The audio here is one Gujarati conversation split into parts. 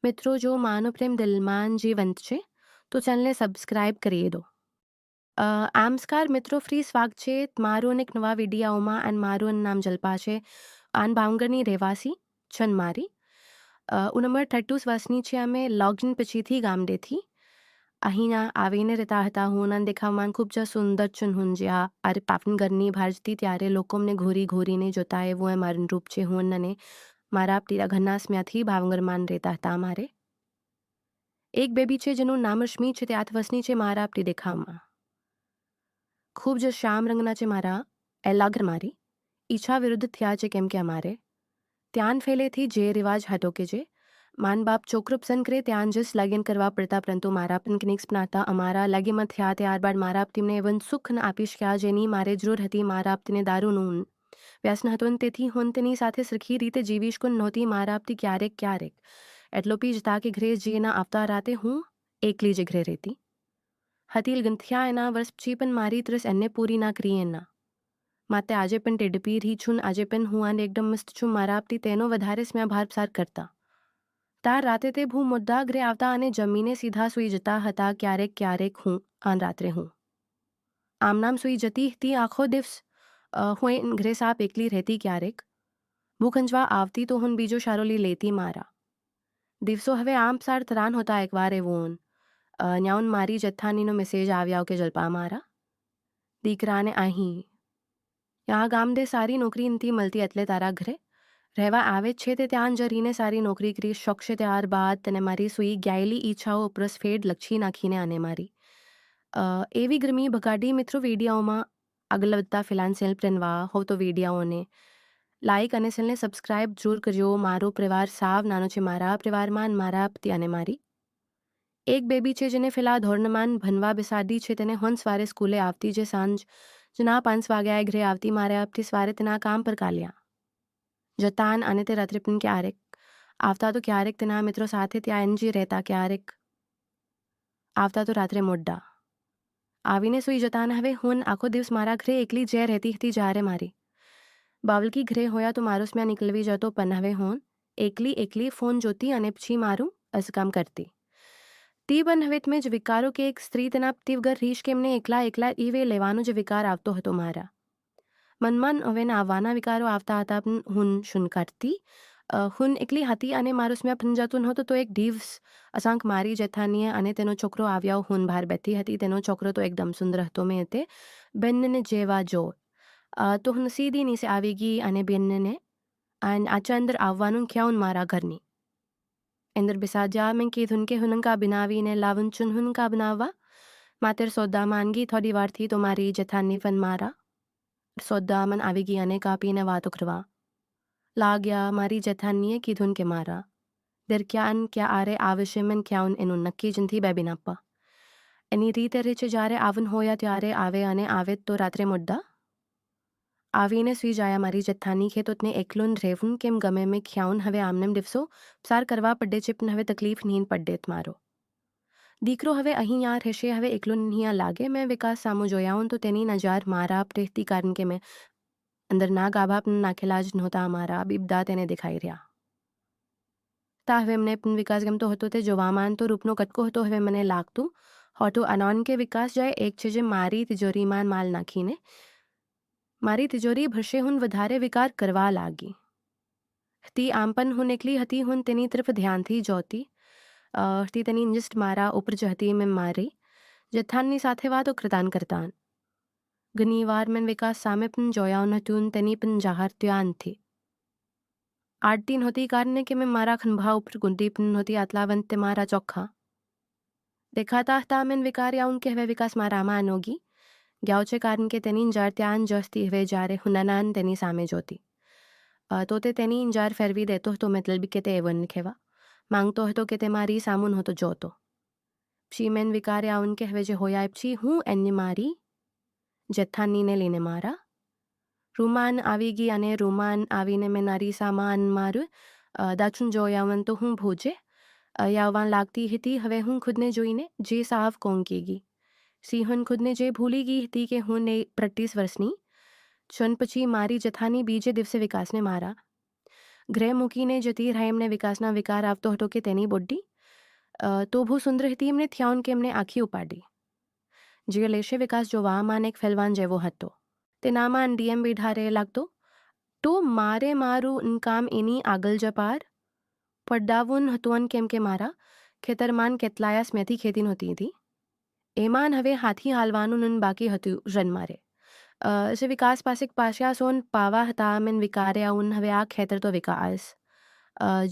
મિત્રો, જો માનો પ્રેમ દિલમાં જીવંત છે તો ચેનલને સબસ્ક્રાઇબ કરી દો. આમસ્કાર મિત્રો, ફ્રી સ્વાગત છે મારું એક નવા વિડીયોમાં. અને મારું નામ જલ્પા છે. આન ભાવનગરની રહેવાસી છન મારી. ઉંમર 32 વર્ષની છે. અમે લગ્ન પછીથી ગામડેથી અહીંયા આવીને રહેતા હતા. હું અને દેખાવમાં ખૂબ જ સુંદર છું. હું જ્યાં અરે પાપનગરની બહાર જતી ત્યારે લોકો અમને ઘોરી ઘોરીને જોતા એવું એ મારું રૂપ છે. હું અને મારા પીરા ઘરના સ્મ્યાથી ભાવનગરમાં રહેતા હતા. અમારે એક બેબી છે જેનું નામ રશ્મિ છે. તે 8 વર્ષની છે. મારા આપણી દેખાવમાં ખૂબ જ શ્યામ રંગના છે. મારા એલા ઘર મારી ઈચ્છા વિરુદ્ધ થયા છે, કેમ કે અમારે ત્યાં ફેલેથી જે રિવાજ હતો કે જે માન બાપ છોકરો પસંદ કરે ત્યાં જ લગ્ન કરવા પડતા, પરંતુ મારા પણ કનિક્સ પણ હતા. અમારા લગ્નમાં થયા ત્યારબાદ મારા આપતીને એવન સુખ આપી શક્યા જેની મારે જરૂર હતી. મારા આપતીને દારૂનું વ્યસન હતું, તેથી હું તેની સાથે સરખી રીતે જીવીશ કોણ નહોતી. મારા આપતી ક્યારેક એટલો પી જતા કે ઘરે જઈને આવતા રાતે હું એકલી જ ઘરે રહેતી હતી. ગંથિયા એના વર્ષ પછી પણ મારી ત્રસ એને પૂરી ના કરી. એના માટે આજે પણ ટેડપી રહી છું. આજે પણ હું આને એકદમ મસ્ત છું. મારા આપતી તેનો વધારે સ્મ્યા ભાર પસાર કરતા. તાર રાતે તે ભૂ મુદ્દા ઘરે આવતા અને જમીને સીધા સૂઈ જતા હતા. ક્યારેક હું આન રાત્રે હું આમ નામ સૂઈ જતી હતી. આખો દિવસ હું ઘરે સાપ એકલી રહેતી. ક્યારેક ભૂખ અંજવા આવતી તો હું બીજો શારો લઈ લેતી. મારા દિવસો હવે આમ સાર તરાન હોતા. એકવાર એવું ન્યાઉન મારી જથ્થાનીનો મેસેજ આવ્યા કે જલ્પા મારા દીકરાને અહીં યા ગામડે સારી નોકરી નથી મળતી, એટલે તારા ઘરે રહેવા આવે છે. તે ત્યાં જરીને સારી નોકરી કરી શકશે. ત્યારબાદ તેને મારી સૂઈ ગયેલી ઈચ્છાઓ ઉપર ફેડ લક્ષી નાખીને અને મારી એવી ગરમી ભગાડી. મિત્રો, વિડીયોમાં આગળ વધતા ફિલાન સેલ પ્રેનવા હો તો વિડીયોને લાઇક અને ચેનલને સબસ્ક્રાઇબ જરૂર કરજો. મારો પરિવાર સાવ નાનો છે. મારા પરિવારમાં મારા પતિ અને મારી એક બેબી છે જેને ફિલહાલ ધોરણમાં ભણવા બેસાડી છે. તેને હું સવારે સ્કૂલે આવતી જે સાંજ જના 5 વાગ્યાએ ઘરે આવતી. મારે આપતી સવારે તેના કામ પર કાલ્યા જતાન અને તે રાત્રે પણ ક્યારેક આવતા તો ક્યારેક તેના મિત્રો સાથે ત્યાં એનજી રહેતા. ક્યારેક આવતા તો રાત્રે મોડા આવીને સૂઈ જતા. હવે હું આખો દિવસ મારા ઘરે એકલી જે રહેતી હતી. જ્યારે મારી બાવલકી ઘરે હોયા તો મારો સ્મ્યા નીકળવી જતો, પણ હવે હું એકલી ફોન જોતી અને પછી મારું અસકામ કરતી. તે પણ હવે તમે જ વિકારો કે એક સ્ત્રી તેના પતિ વગર રહીશ કે એમને એકલા ઈવે લેવાનો જ વિકાર આવતો હતો. મારા મનમાં હવે આવવાના વિકારો આવતા હતા, પણ હું શું કરતી. હું એકલી હતી અને મારું સ્મ્યા ભંજાતું નહોતું. તો એક દિવસ અસાંક મારી જેઠાણીએ અને તેનો છોકરો આવ્યા. હું બહાર બેઠી હતી. તેનો છોકરો તો એકદમ સુંદર હતો. મેં તે બેનને જેવા જો તો હું સીધી નીચે આવી ગઈ અને બેનને આચા અંદર આવવાનું ખ્યાઉન મારા ઘરની અંદર બેસાડ્યા. મેં કીધું કે હુનકા બનાવીને લાવું છું. હુનકા બનાવવા માત્ર સોદા માંગી. થોડી વારથી તો મારી જેઠાણી પણ મારા સોદામન આવી ગઈ અને કાપીને વાતો કરવા લાગ્યા. મારી જેઠાણીએ કીધું કે મારા દરક્યાન ક્યાં આરે આવશે. મેં ખ્યાઉન એનું નક્કી જ નથી. બેબીન આપવા એની રીતે રહે છે. જ્યારે આવન હોયા ત્યારે આવે અને આવે તો રાત્રે મોડા આવીને સૂઈ જાય. મારી જેઠાણી કે તો તેને એકલું રહેવું કેમ ગમે. મેં ખ્યાઉન હવે આમને દિવસો પસાર કરવા પડે છે, પણ હવે તકલીફ નહીં પડે. મારો દીકરો હવે અહીંયા રહેશે. હવે એકલું નહીં લાગે. મેં વિકાસ સામું જોયા હું તો તેની નજર મારા આપ રહેતી, કારણ કે મેં અંદર ના ગાભા પણ નાખેલા જ નહોતા. મારા બીબદા તેને દેખાઈ રહ્યા તા. હવે એમને પણ વિકાસ ગમતો હતો. તે જોવામાં તો રૂપનો કટકો હતો. હવે મને લાગતું હોતું અનોન કે વિકાસ જાય એક છે જે મારી તિજોરીમાં માલ નાખીને મારી તિજોરી ભરશે. હું વધારે વિકાર કરવા લાગી હતી. આમ પણ હું એકલી હતી. હું તેની તરફ ધ્યાનથી જોતી હતી. તેની જસ્ટ મારા ઉપર જ હતી. મેં મારી જેઠાણની સાથે વાતો કરતા ઘણી વાર મેં વિકાસ સામે પણ જોયા નહોતું. તેની પણ જાહેર ત્યાં નથી આડતી નહોતી, કારણ કે મેં મારા ખંભા ઉપર ગુંદી પણ નહોતી. આટલા વંતે મારા ચોખ્ખા દેખાતા હતા. મેં વિકાર્યા કે હવે વિકાસ મારામાં અનોગી ગયો છે, કારણ કે તેની જાર ત્યાં જસતી. હવે જ્યારે હું નાનાન તેની સામે જોતી તો તે તેની જાર ફેરવી દેતો હતો. મતલબ કે તે એવન કહેવા માંગતો હતો કે તે મારી સામું નહોતો જોતો. પછી મેં વિકાર્યા કે હવે જે હોયા પછી હું એને મારી જેઠાણીને લઈને મારા રૂમાન આવી ગઈ. અને રૂમાન આવીને મેં નારી સામાન મારું દાચું જોયાવન તો હું ભોજે યાવવાન લાગતી હતી. હવે હું ખુદને જોઈને જે સાવ કોંકી ગઈ. સિંહન ખુદને જે ભૂલી ગઈ હતી કે હું 32 વર્ષની છું. પછી મારી જેઠાણી બીજે દિવસે વિકાસને મારા ઘરે મૂકીને જતી રહે એમને વિકાસના વિકાર આવતો હતો કે તેની બોડી તો બહુ સુંદર હતી એમને થયાውን કે એમને આખી ઉપાડી. જે લેશે વિકાસ જોવામાં એક ફેલવાન જેવો હતો. તેનામાં ડીએમ બેઢારે લાગતો તો મારે મારું કામ એની આગળ જપાર પડાવવું હતું કેમ કે મારા ખેતરમાન કેટલાયા સ્મેથી ખેતી નહોતી હતી એમાં હવે હાથી હાલવાનું બાકી હતું રન મારે જે વિકાસ પાસ્યા સોન પાવા હતા મેન વિકારે આવું હવે આ ખેતર તો વિકાસ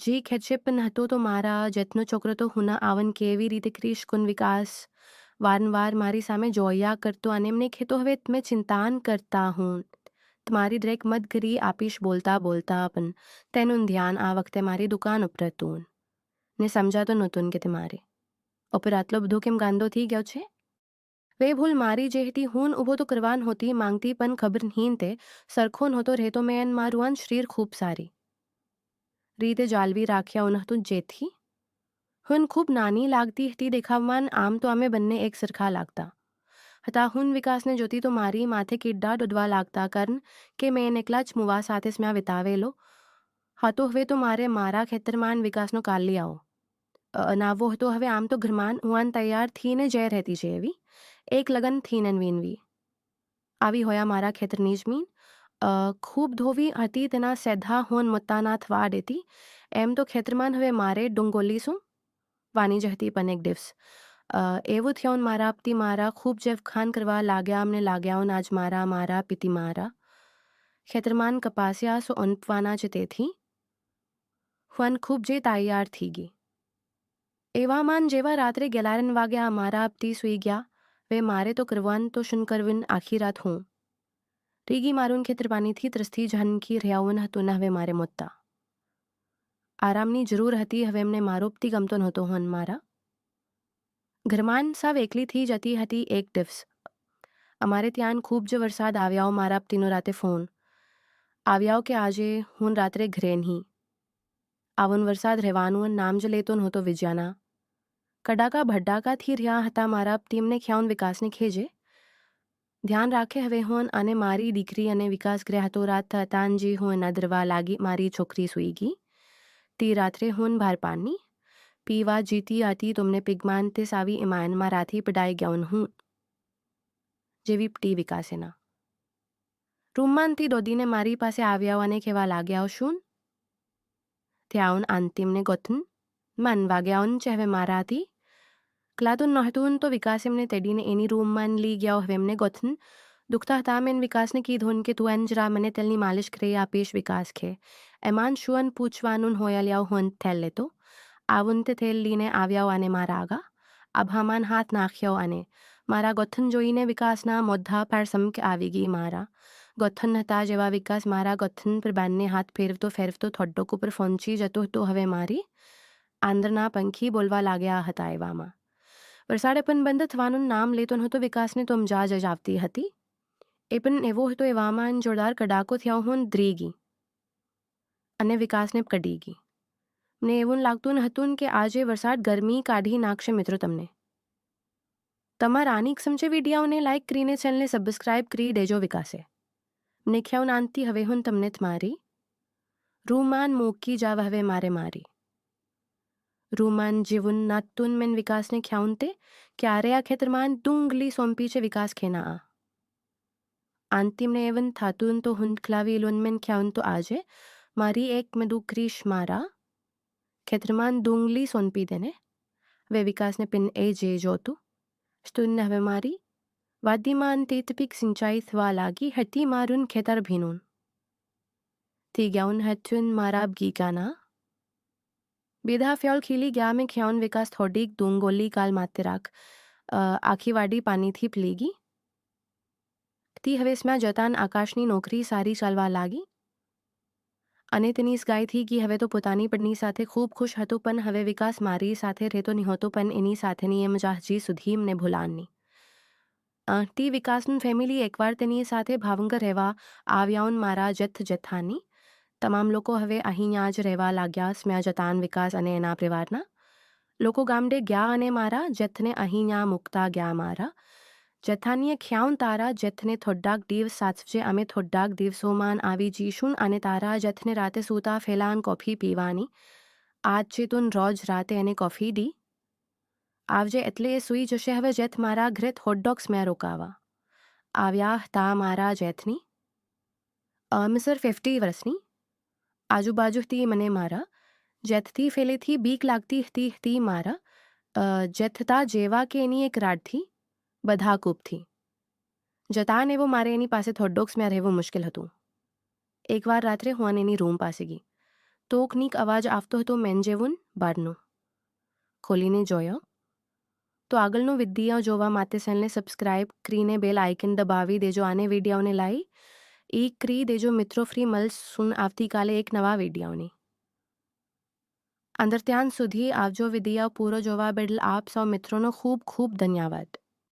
જે ખેતશે પણ હતો તો મારા જતનો છોકરો તો હુના આવન કેવી રીતે ક્રિશ કુન વિકાસ વારંવાર મારી સામે જોયા કરતો અને એમને ખેતો હવે મેં ચિંતાન કરતા હું તમારી દરેક મત કરી આપીશ બોલતા બોલતા પણ તેનું ધ્યાન આ વખતે મારી દુકાન ઉપર હતું ને સમજાતો નહોતું કે તમારે ઉપર આટલો બધો કેમ ગાંદો થઈ ગયો છે. વે ભૂલ મારી જે હતી હું ઊભો તો કરવાન હોતી માંગતી પણ ખબર નહીં તે સરખો નહોતો રહેતો મેં મારું શરીર ખૂબ સારી રીતે જાળવી રાખ્યા નહોતું જેથી હું ખૂબ નાની લાગતી હતી દેખાવમાં આમ તો અમે બંને એક સરખા લાગતા હતા. હું વિકાસને જોતી તો મારી માથે કિડ્ડા ડૂડવા લાગતા કારણ કે મેં એકલા જ મુવા સાથે સ્મ્યા વિતાવેલો હતો. હવે તો મારે મારા ખેતરમાં વિકાસનો કાલી આવો નાવો હતો. હવે આમ તો ઘરમાં હુવાન તૈયાર થઈને જઈ રહેતી છે એવી એક લગન થઈને વીનવી આવી હોયા મારા ખેતરની જમીન ખૂબ ધોવી હતી તેના સેધા હોન મતાના થવા દેતી એમ તો ખેતરમાં હવે મારે ડુંગોલી શું વાની જ હતી પણ એક દિવસ એવું થયું મારા આપતી મારા ખૂબ જેવખાન કરવા લાગ્યા અમને લાગ્યા આજ મારા પીતી મારા ખેતરમાન કપાસ્યા સો અનપવાના છે તેથી હું ખૂબ જે તૈયાર થઈ ગઈ એવામાં જેવા રાત્રે 11 વાગ્યા મારા આપતી સૂઈ ગયા વે મારે તો કરવાન તો શું કરવીન આખી રાત હું રીગી મારું ખેતરપાનીથી ત્રસ્તી ઝાનકી રહ્યાવન હતું ને હવે મારે મોતા આરામની જરૂર હતી. હવે એમને મારો પતી ગમતો નહોતો હોન મારા ઘરમાં સાવ એકલીથી જતી હતી. એક દિવસ અમારે ત્યાં ખૂબ જ વરસાદ આવ્યાઓ મારા પતિનો રાતે ફોન આવ્યાઓ કે આજે હું રાત્રે ઘરે નહીં આવન વરસાદ રહેવાનું નામ જ લેતો નહોતો. વિજયાના કડાકા ભડાકાથી રહ્યા હતા મારા પતિ એમને ખ્યાલ વિકાસને ખેજે ધ્યાન રાખે. હવે હોન અને મારી દીકરી અને વિકાસ ગ્રહ હતો રાત થતાં જે હું નદરવા લાગી મારી છોકરી સૂઈ ગઈ તે રાત્રે હું ભાર પાણી પીવા જીતી હતી तुमने પિગમાન તે સાવી ઇમાનમાં રાથી પડાઈ ગયા હું જેવી પટી વિકાસેના રૂમમાંથી દોડીને મારી પાસે આવ્યા અને કહેવા લાગ્યા શું ત્યાં અંતિમને ગોથન મન વાગ્યાઓન છે હવે મારાથી ક્લાતું નહોતું તો વિકાસ એમને તેડીને એની રૂમમાં લઈ ગયા. હવે એમને ગોથન દુખતા હતા મેં વિકાસને કીધું કે તું અંજરા મને તેલની માલિશ કરી આપીશ. વિકાસ કે એમાં શું પૂછવાનું હોયા લ્યાવ હોન થેલ લેતો આવું તે તેલ લઈને આવ્યાઓ અને મારા આગા આભામાન હાથ નાખ્યો અને મારા ગોથન જોઈને વિકાસના મોઢા પર સમક આવી ગઈ. મારા ગોથન હતા જેવા વિકાસ મારા ગોથન પર બંને હાથ ફેરવતો થોડોક ઉપર પહોંચી જતો હતો. હવે મારી આંદરના પંખી બોલવા લાગ્યા હતા. એવામાં વરસાદે પણ બંધ થવાનું નામ લેતો નહોતો. વિકાસને તો મજા જ આવતી હતી એ પણ એવો હતો. એવામાં જોરદાર કડાકો થયા હું ધ્રી ગઈ અને વિકાસને કડી ગઈ. મને એવું લાગતું હતું કે આજે વરસાદ ગરમી કાઢી નાખશે. મિત્રો તમને તમારા આની સમજે વિડીયોને લાઇક કરીને ચેનલને સબસ્ક્રાઇબ કરી દેજો. વિકાસે મને ખ્યાલ નાનતી હવે હું તમને મારી રૂમાન મૂકી જાવ હવે મારી રૂમાન જીવન નાતુન મેન વિકાસને ખ્યાલ તે ક્યારે આ ખેતરમાં ડુંગલી સોંપી છે. વિકાસ ખેના અંતિમને એવન થાતું તો હું ખલાવી લોન મેન ખ્યાલ તો આજે મારી એક મદુક્રીશ મારા ખેતરમાં ડુંગલી સોંપી દેને હવે વિકાસને પિન એ જે જોતું સ્તુન હવે મારી વાદીમાં તેતપીક સિંચાઈ થવા લાગી હતી. મારું ખેતર ભીનું થઈ ગયાઉન હતું મારા ગીકાના બેધા ફ્યોલ ખીલી ગયા મેં ખ્યાલ વિકાસ થોડીક ડુંગોલી કાલ માતે રાખ આખી વાડી પાણીથી પલી ગઈ તી હવે સ્મ્યા જતાન આકાશની નોકરી સારી ચાલવા લાગી અને તેની ગાય થઈ ગઈ. હવે તો પોતાની પત્ની સાથે ખૂબ ખુશ હતો પણ હવે વિકાસ મારી સાથે રહેતો નહોતો પણ એની સાથેની એ મજા હજી સુધી એમને ભૂલાની તી વિકાસનું ફેમિલી એકવાર તેની સાથે ભાવનગર રહેવા આવ્યાઉન મારા જથ્થાની તમામ લોકો હવે અહીંયા જ રહેવા લાગ્યા. સ્મ્યા જતાન વિકાસ અને એના પરિવારના લોકો ગામડે ગયા અને મારા જથ્થને અહીંયા મૂકતા ગયા. મારા જથાનીએ ખ્યાઉન તારા જથને થોડાક દિવસ સાચવજે અમે થોડાક દિવસોમાં આવી જઈશું અને તારા જથને રાતે સૂતા ફેલાન કોફી પીવાની આજ છે તું રોજ રાતે એને કોફી દી આવજે એટલે એ સૂઈ જશે હવે જથ મારા ઘરે હોટડોગ્સ મેં રોકાવા આવ્યા હતા મારા જેથની મિસર 50 વર્ષની આજુબાજુથી મને મારા જેથથી ફેલેથી બીક લાગતી હતી મારા જેથતા જેવા કે એની એક રાડથી બધા કૂપથી જતાન એવો મારે એની પાસે થોડોક્સ મેં રહેવું મુશ્કેલ હતું એકવાર રાત્રે હું એની રૂમ પાસે ગઈ તો કંઈક અવાજ આવતો હતો મેન જેવું બહારનો ખોલીને જોયો તો આગળનો વિડીયો જોવા માટે ચેનલને સબસ્ક્રાઇબ કરીને બેલ આઇકન દબાવી દેજો આને વિડીયોને લાઈ કરી દેજો મિત્રો ફ્રી મળશું આવતીકાલે એક નવા વિડીયોની અંદર ત્યાં સુધી આવજો વિડીયો પૂરો જોવા બદલ આપ સૌ મિત્રોનો ખૂબ ખૂબ ધન્યવાદ